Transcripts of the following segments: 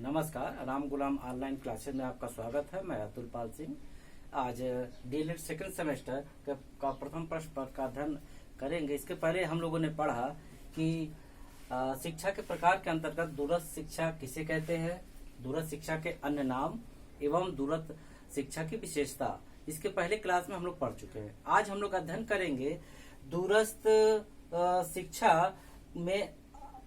नमस्कार, राम गुलाम online classes में आपका स्वागत है। मैं अतुल पाल सिंह। आज डीएलएड सेकंड सेमेस्टर का प्रथम प्रश्न पत्र का अध्ययन करेंगे। इसके पहले हम लोगों ने पढ़ा कि शिक्षा के प्रकार के अंतर्गत दूरस्थ शिक्षा किसे कहते हैं, दूरस्थ शिक्षा के अन्य नाम एवं दूरस्थ शिक्षा की विशेषता। इसके पहले क्लास में हम लोग पढ़ चुके हैं। आज हम लोग अध्ययन करेंगे दूरस्थ शिक्षा में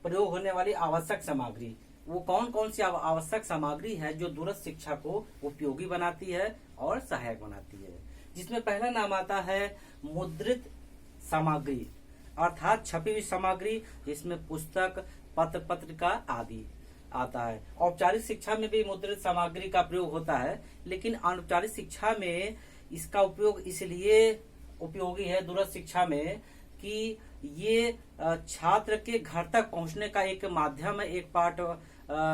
प्रयोग होने वाली आवश्यक सामग्री। वो कौन कौन सी आवश्यक सामग्री है जो दूरस्थ शिक्षा को उपयोगी बनाती है और सहायक बनाती है। जिसमें पहला नाम आता है मुद्रित सामग्री, अर्थात छपी हुई सामग्री, जिसमें पुस्तक, पत्र पत्रिका आदि आता है। औपचारिक शिक्षा में भी मुद्रित सामग्री का प्रयोग होता है, लेकिन अनौपचारिक शिक्षा में इसका उपयोग इसलिए उपयोगी है दूरस्थ शिक्षा में कि ये छात्र के घर तक पहुंचने का एक माध्यम है, एक पाठ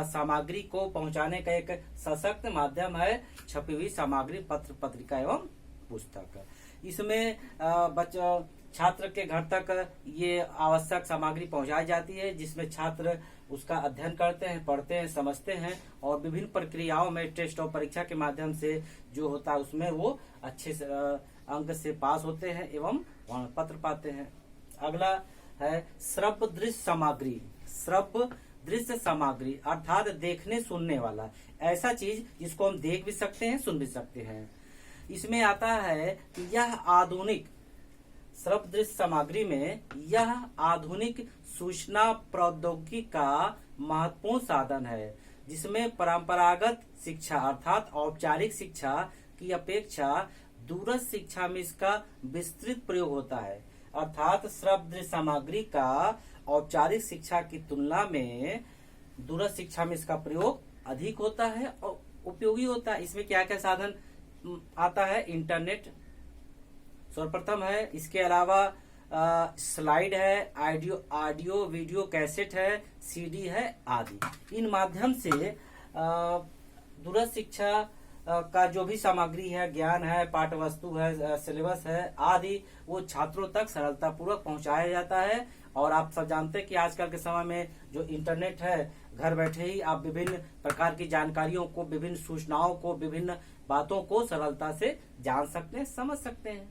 सामग्री को पहुंचाने का एक सशक्त माध्यम है छपी हुई सामग्री, पत्र पत्रिका एवं पुस्तक। इसमें छात्र के घर तक ये आवश्यक सामग्री पहुंचाई जाती है, जिसमें छात्र उसका अध्ययन करते हैं, पढ़ते हैं, समझते हैं और विभिन्न प्रक्रियाओं में टेस्ट और परीक्षा के माध्यम से जो होता है उसमें वो अच्छे अंक से पास होते हैं एवं पत्र पाते हैं। अगला है श्रव्य दृश्य सामग्री। श्रव्य दृश्य सामग्री अर्थात देखने सुनने वाला, ऐसा चीज जिसको हम देख भी सकते हैं, सुन भी सकते हैं। इसमें आता है कि यह आधुनिक श्रव्य दृश्य सामग्री में यह आधुनिक सूचना प्रौद्योगिकी का महत्वपूर्ण साधन है, जिसमें परंपरागत शिक्षा अर्थात औपचारिक शिक्षा की अपेक्षा दूरस्थ शिक्षा में इसका विस्तृत प्रयोग होता है। अर्थात श्रव्य दृश्य सामग्री का औपचारिक शिक्षा की तुलना में दूरस्थ शिक्षा में इसका प्रयोग अधिक होता है और उपयोगी होता है। इसमें क्या क्या साधन आता है? इंटरनेट सर्वप्रथम है। इसके अलावा स्लाइड है, ऑडियो वीडियो कैसेट है, सीडी है आदि। इन माध्यम से दूरस्थ शिक्षा का जो भी सामग्री है, ज्ञान है, पाठ्य वस्तु है, सिलेबस है आदि, वो छात्रों तक सरलता पूर्वक पहुंचाया जाता है। और आप सब जानते हैं कि आजकल के समय में जो इंटरनेट है, घर बैठे ही आप विभिन्न प्रकार की जानकारियों को, विभिन्न सूचनाओं को, विभिन्न बातों को सरलता से जान सकते हैं, समझ सकते हैं।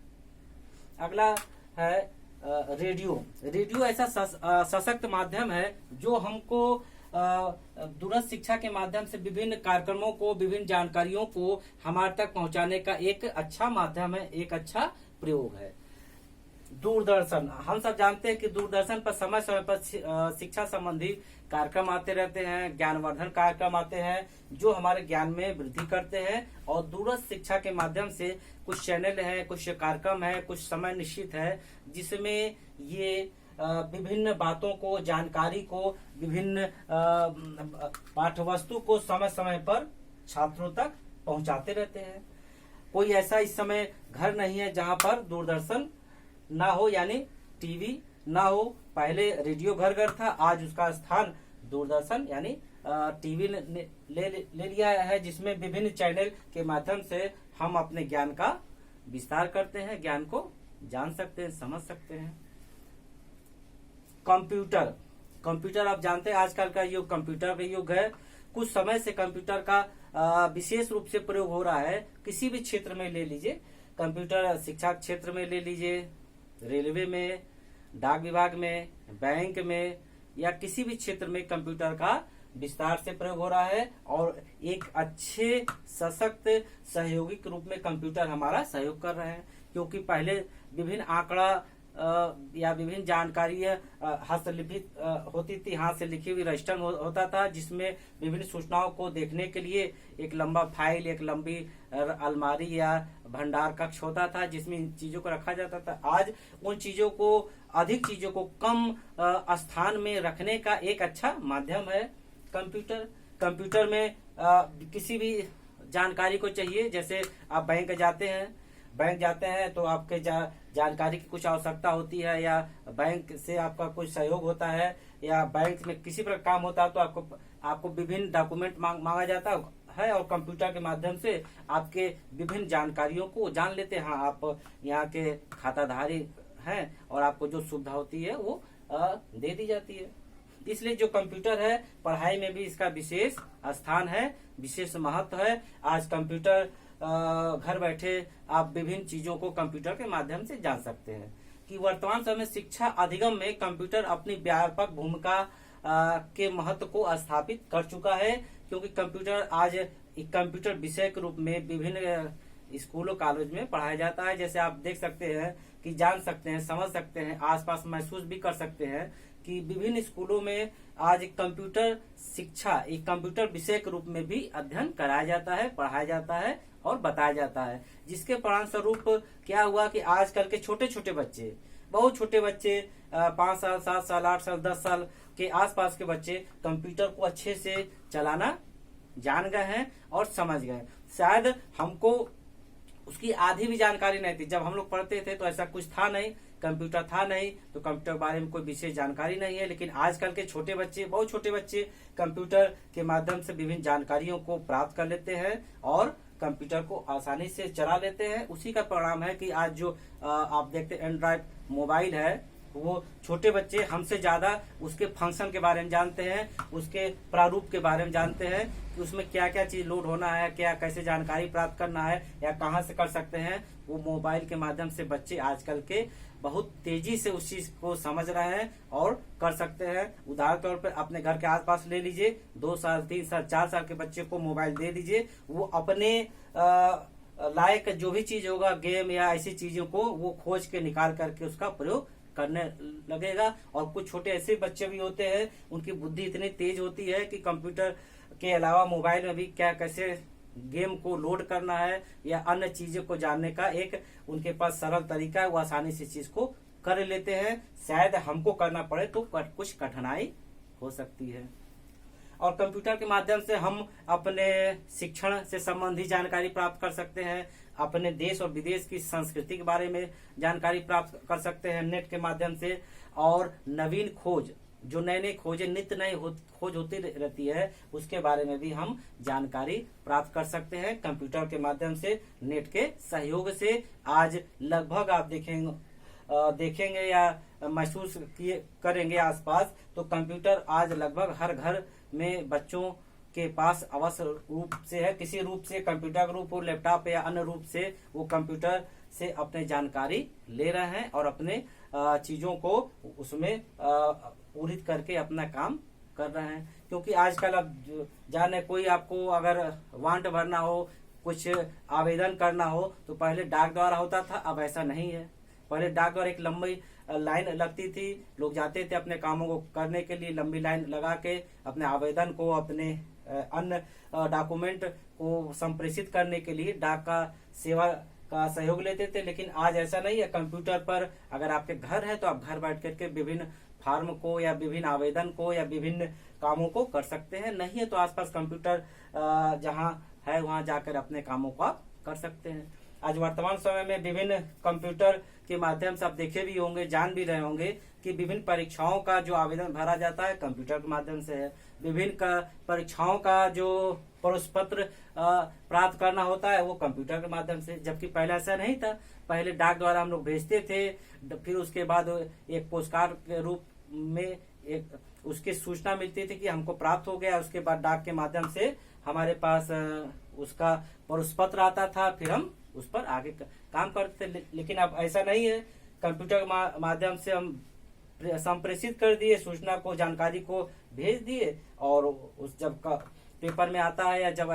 अगला है रेडियो। रेडियो ऐसा सशक्त माध्यम है जो हमको दूरस्थ शिक्षा के माध्यम से विभिन्न कार्यक्रमों को, विभिन्न जानकारियों को हमारे तक पहुंचाने का एक अच्छा माध्यम है, एक अच्छा प्रयोग है। दूरदर्शन, हम सब जानते हैं कि दूरदर्शन पर समय समय पर शिक्षा संबंधी कार्यक्रम आते रहते हैं, ज्ञानवर्धन कार्यक्रम आते हैं जो हमारे ज्ञान में वृद्धि करते हैं। और दूरस्थ शिक्षा के माध्यम से कुछ चैनल है, कुछ कार्यक्रम है, कुछ समय निश्चित है, जिसमें ये विभिन्न बातों को, जानकारी को, विभिन्न पाठ्य वस्तु को समय समय पर छात्रों तक पहुंचाते रहते हैं। कोई ऐसा इस समय घर नहीं है जहां पर दूरदर्शन ना हो, यानी टीवी ना हो। पहले रेडियो घर घर था, आज उसका स्थान दूरदर्शन यानी टीवी ले लिया है, जिसमें विभिन्न चैनल के माध्यम से हम अपने ज्ञान का विस्तार करते हैं, ज्ञान को जान सकते हैं, समझ सकते हैं। कंप्यूटर, कंप्यूटर आप जानते हैं आजकल का युग कंप्यूटर का युग है। कुछ समय से कंप्यूटर का विशेष रूप से प्रयोग हो रहा है। किसी भी क्षेत्र में ले लीजिए, कंप्यूटर शिक्षा क्षेत्र में ले लीजिए, रेलवे में, डाक विभाग में, बैंक में या किसी भी क्षेत्र में कंप्यूटर का विस्तार से प्रयोग हो रहा है। और एक अच्छे सशक्त सहयोगी के रूप में कंप्यूटर हमारा सहयोग कर रहे हैं, क्योंकि पहले विभिन्न आंकड़ा या विभिन्न जानकारी हस्तलिखित होती थी, हाथ से लिखी हुई रजिस्टर होता था, जिसमें विभिन्न सूचनाओं को देखने के लिए एक लंबा फाइल, एक लंबी अलमारी या भंडार कक्ष होता था, जिसमें इन चीजों को रखा जाता था। आज उन चीजों को, अधिक चीजों को कम स्थान में रखने का एक अच्छा माध्यम है कंप्यूटर। कंप्यूटर में किसी भी जानकारी को चाहिए, जैसे आप बैंक जाते हैं तो आपके जानकारी की कुछ आवश्यकता होती है, या बैंक से आपका कुछ सहयोग होता है, या बैंक में किसी प्रकार काम होता है, तो आपको विभिन्न डॉक्यूमेंट मांगा जाता है और कंप्यूटर के माध्यम से आपके विभिन्न जानकारियों को जान लेते हैं। हाँ, आप यहाँ के खाताधारी हैं और आपको जो सुविधा होती है वो दे दी जाती है। इसलिए जो कंप्यूटर है पढ़ाई में भी इसका विशेष स्थान है, विशेष महत्व है। आज कंप्यूटर घर बैठे आप विभिन्न चीजों को कंप्यूटर के माध्यम से जान सकते हैं। कि वर्तमान समय शिक्षा अधिगम में कंप्यूटर अपनी व्यापक भूमिका के महत्व को स्थापित कर चुका है, क्योंकि कंप्यूटर आज एक कंप्यूटर विषय के रूप में विभिन्न स्कूलों कॉलेज में पढ़ाया जाता है। जैसे आप देख सकते हैं कि जान सकते हैं, समझ सकते हैं, आसपास महसूस भी कर सकते हैं कि विभिन्न स्कूलों में आज कंप्यूटर शिक्षा एक कंप्यूटर विषय के रूप में भी अध्ययन कराया जाता है, पढ़ाया जाता है और बताया जाता है। जिसके परिणाम स्वरूप क्या हुआ कि आजकल के छोटे छोटे बच्चे, बहुत छोटे बच्चे 5 साल, 7 साल, 8 साल, 10 साल के आसपास के बच्चे कंप्यूटर को अच्छे से चलाना जान गए हैं और समझ गए। शायद हमको उसकी आधी भी जानकारी नहीं थी। जब हम लोग पढ़ते थे तो ऐसा कुछ था नहीं, कंप्यूटर था नहीं, तो कंप्यूटर के बारे में कोई विशेष जानकारी नहीं है। लेकिन आजकल के छोटे बच्चे, बहुत छोटे बच्चे कंप्यूटर के माध्यम से विभिन्न जानकारियों को प्राप्त कर लेते हैं और कंप्यूटर को आसानी से चला लेते हैं। उसी का परिणाम है कि आज जो आप देखते हैं एंड्रॉइड मोबाइल है, वो छोटे बच्चे हमसे ज्यादा उसके फंक्शन के बारे में जानते हैं, उसके प्रारूप के बारे में जानते हैं कि उसमें क्या क्या चीज लोड होना है, क्या कैसे जानकारी प्राप्त करना है या कहाँ से कर सकते हैं। वो मोबाइल के माध्यम से बच्चे आजकल के बहुत तेजी से उस चीज को समझ रहे हैं और कर सकते हैं। उदाहरण तौर पर अपने घर के आसपास ले लीजिए, 2 साल, 3 साल, 4 साल के बच्चे को मोबाइल दे दीजिए, वो अपने लायक जो भी चीज होगा, गेम या ऐसी चीजों को वो खोज के निकाल करके उसका प्रयोग करने लगेगा। और कुछ छोटे ऐसे बच्चे भी होते हैं, उनकी बुद्धि इतनी तेज होती है कि कंप्यूटर के अलावा मोबाइल में भी क्या कैसे गेम को लोड करना है या अन्य चीजों को जानने का एक उनके पास सरल तरीका है, वो आसानी से चीज को कर लेते हैं। शायद हमको करना पड़े तो कुछ कठिनाई हो सकती है। और कंप्यूटर के माध्यम से हम अपने शिक्षण से संबंधित जानकारी प्राप्त कर सकते हैं, अपने देश और विदेश की संस्कृति के बारे में जानकारी प्राप्त कर सकते हैं नेट के माध्यम से। और नवीन खोज, जो नए नए खोजें नित्य नई खोज होती रहती है, उसके बारे में भी हम जानकारी प्राप्त कर सकते हैं कंप्यूटर के माध्यम से। नेट के सहयोग से आज लगभग आप देखेंगे या महसूस करेंगे आसपास, तो कंप्यूटर आज लगभग हर घर में बच्चों के पास अवश्य रूप से है। किसी रूप से, कंप्यूटर के रूप हो, लैपटॉप या अन्य रूप से, वो कंप्यूटर से अपने जानकारी ले रहे हैं और अपने चीजों को उसमें पूरित करके अपना काम कर रहे हैं। क्योंकि आजकल अब जाने कोई आपको अगर वांट भरना हो, कुछ आवेदन करना हो, तो पहले डाक द्वारा होता था, अब ऐसा नहीं है। पहले डाक द्वारा एक लंबी लाइन लगती थी, लोग जाते थे अपने कामों को करने के लिए, लंबी लाइन लगा के अपने आवेदन को, अपने अन्य डॉक्यूमेंट को संप्रेषित करने के लिए डाक का सेवा का सहयोग लेते थे। लेकिन आज ऐसा नहीं है। कंप्यूटर पर अगर आपके घर है तो आप घर बैठ करके विभिन्न फार्म को या विभिन्न आवेदन को या विभिन्न कामों को कर सकते हैं। नहीं है तो आसपास कंप्यूटर जहां है वहां जाकर अपने कामों को आप कर सकते हैं। आज वर्तमान समय में विभिन्न कंप्यूटर के माध्यम से आप देखे भी होंगे, जान भी रहे होंगे कि विभिन्न परीक्षाओं का जो आवेदन भरा जाता है कंप्यूटर के माध्यम से है। विभिन्न परीक्षाओं का जो प्रवेश पत्र प्राप्त करना होता है वो कंप्यूटर के माध्यम से, जबकि पहले ऐसा नहीं था। पहले डाक द्वारा हम लोग भेजते थे, फिर उसके बाद एक पोस्टकार्ड के रूप में एक उसकी सूचना मिलती थी कि हमको प्राप्त हो गया। उसके बाद डाक के माध्यम से हमारे पास उसका प्रवेश पत्र आता था, फिर हम उस पर आगे काम करते थे। लेकिन अब ऐसा नहीं है। कंप्यूटर के माध्यम से हम संप्रेषित कर दिए सूचना को, जानकारी को भेज दिए, और उस जब का पेपर में आता है या जब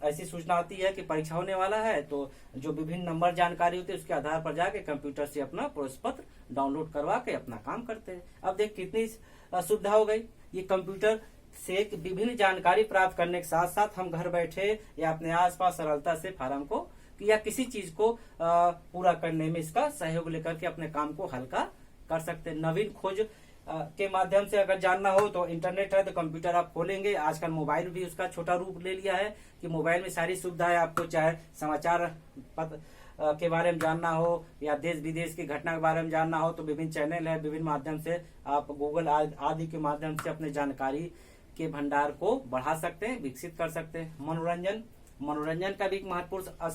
ऐसी सूचना आती है कि परीक्षा होने वाला है, तो जो विभिन्न नंबर जानकारी होती है उसके आधार पर जाके कंप्यूटर से अपना प्रवेश पत्र डाउनलोड करवा के अपना काम करते हैं। अब देख कितनी सुविधा हो गई। ये कंप्यूटर से विभिन्न जानकारी प्राप्त करने के साथ साथ हम घर बैठे या अपने आसपास सरलता से फार्म को या किसी चीज को पूरा करने में इसका सहयोग लेकर के अपने काम को हल्का कर सकते हैं। नवीन खोज के माध्यम से अगर जानना हो तो इंटरनेट है तो कंप्यूटर आप खोलेंगे। आजकल मोबाइल भी उसका छोटा रूप ले लिया है कि मोबाइल में सारी सुविधाएं आपको, चाहे समाचार पत्र के बारे में जानना हो या देश विदेश की घटना के बारे में जानना हो, तो विभिन्न चैनल है, विभिन्न माध्यम से आप गूगल आदि के माध्यम से अपने जानकारी के भंडार को बढ़ा सकते हैं, विकसित कर सकते हैं। मनोरंजन का भी एक महत्वपूर्ण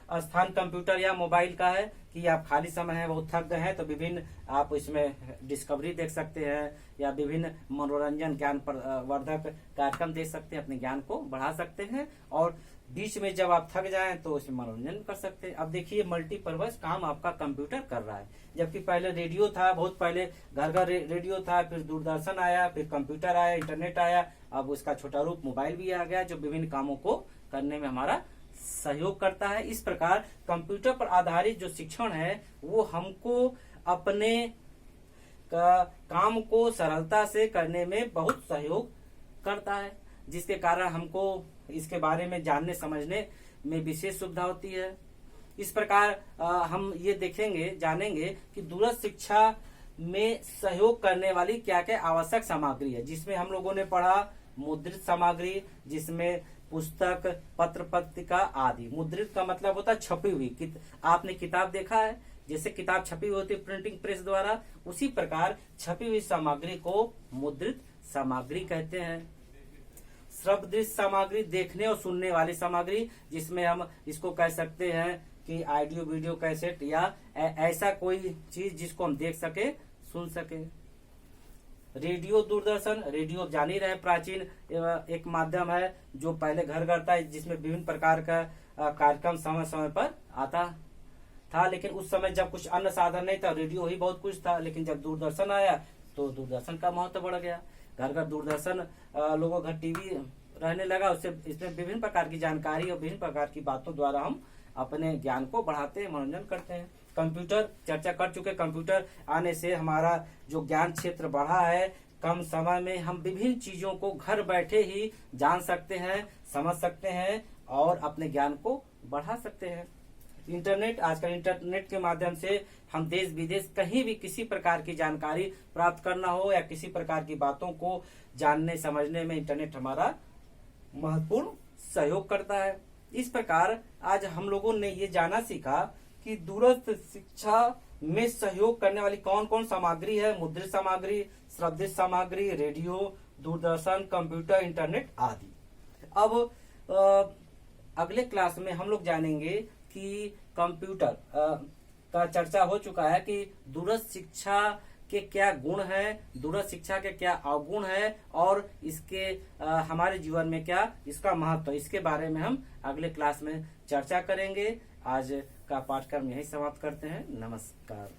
स्थान कंप्यूटर या मोबाइल का है कि आप खाली समय है बहुत थक गए हैं तो विभिन्न आप इसमें डिस्कवरी देख सकते हैं या विभिन्न मनोरंजन ज्ञान वर्धक कार्यक्रम देख सकते हैं, अपने ज्ञान को बढ़ा सकते हैं। और बीच में जब आप थक जाएं तो इसमें मनोरंजन कर सकते हैं। अब देखिए मल्टीपर्पज काम आपका कंप्यूटर कर रहा है, जबकि पहले रेडियो था, बहुत पहले घर घर रेडियो था, फिर दूरदर्शन आया, फिर कंप्यूटर आया, इंटरनेट आया, अब उसका छोटा रूप मोबाइल भी आ गया जो विभिन्न कामों को करने में हमारा सहयोग करता है। इस प्रकार कंप्यूटर पर आधारित जो शिक्षण है वो हमको अपने काम को सरलता से करने में बहुत सहयोग करता है, जिसके कारण हमको इसके बारे में जानने समझने में विशेष सुविधा होती है। इस प्रकार हम ये जानेंगे कि दूरस्थ शिक्षा में सहयोग करने वाली क्या क्या आवश्यक सामग्री है, जिसमें हम लोगों ने पढ़ा मुद्रित सामग्री, जिसमें पुस्तक, पत्र पत्रिका आदि। मुद्रित का मतलब होता है छपी हुई। आपने किताब देखा है, जैसे किताब छपी हुई होती है प्रिंटिंग प्रेस द्वारा, उसी प्रकार छपी हुई सामग्री को मुद्रित सामग्री कहते हैं। श्रव्य सामग्री, देखने और सुनने वाली सामग्री, जिसमें हम इसको कह सकते हैं कि ऑडियो वीडियो कैसेट या ऐसा कोई चीज जिसको हम देख सके, सुन सके। रेडियो दूरदर्शन, रेडियो जान ही रहे प्राचीन एक माध्यम है जो पहले घर घर था, जिसमें विभिन्न प्रकार का कार्यक्रम समय समय पर आता था। लेकिन उस समय जब कुछ अन्य साधन नहीं था, रेडियो ही बहुत कुछ था। लेकिन जब दूरदर्शन आया तो दूरदर्शन का महत्व बढ़ गया। घर घर दूरदर्शन, लोगों घर टीवी रहने लगा, उससे इसमें विभिन्न प्रकार की जानकारी और विभिन्न प्रकार की बातों द्वारा हम अपने ज्ञान को बढ़ाते हैं, मनोरंजन करते हैं। कंप्यूटर चर्चा कर चुके, कंप्यूटर आने से हमारा जो ज्ञान क्षेत्र बढ़ा है, कम समय में हम विभिन्न चीजों को घर बैठे ही जान सकते हैं, समझ सकते हैं और अपने ज्ञान को बढ़ा सकते हैं। इंटरनेट, आजकल इंटरनेट के माध्यम से हम देश विदेश कहीं भी किसी प्रकार की जानकारी प्राप्त करना हो या किसी प्रकार की बातों को जानने समझने में इंटरनेट हमारा महत्वपूर्ण सहयोग करता है। इस प्रकार आज हम लोगों ने ये जाना सीखा कि दूरस्थ शिक्षा में सहयोग करने वाली कौन कौन सामग्री है। मुद्रित सामग्री, श्रव्य सामग्री, रेडियो, दूरदर्शन, कंप्यूटर, इंटरनेट आदि। अब अगले क्लास में हम लोग जानेंगे कि कंप्यूटर का चर्चा हो चुका है कि दूरस्थ शिक्षा के क्या गुण है, दूरस्थ शिक्षा के क्या अवगुण है और इसके हमारे जीवन में क्या इसका महत्व, इसके बारे में हम अगले क्लास में चर्चा करेंगे। आज का पाठ्यक्रम यही समाप्त करते हैं। नमस्कार।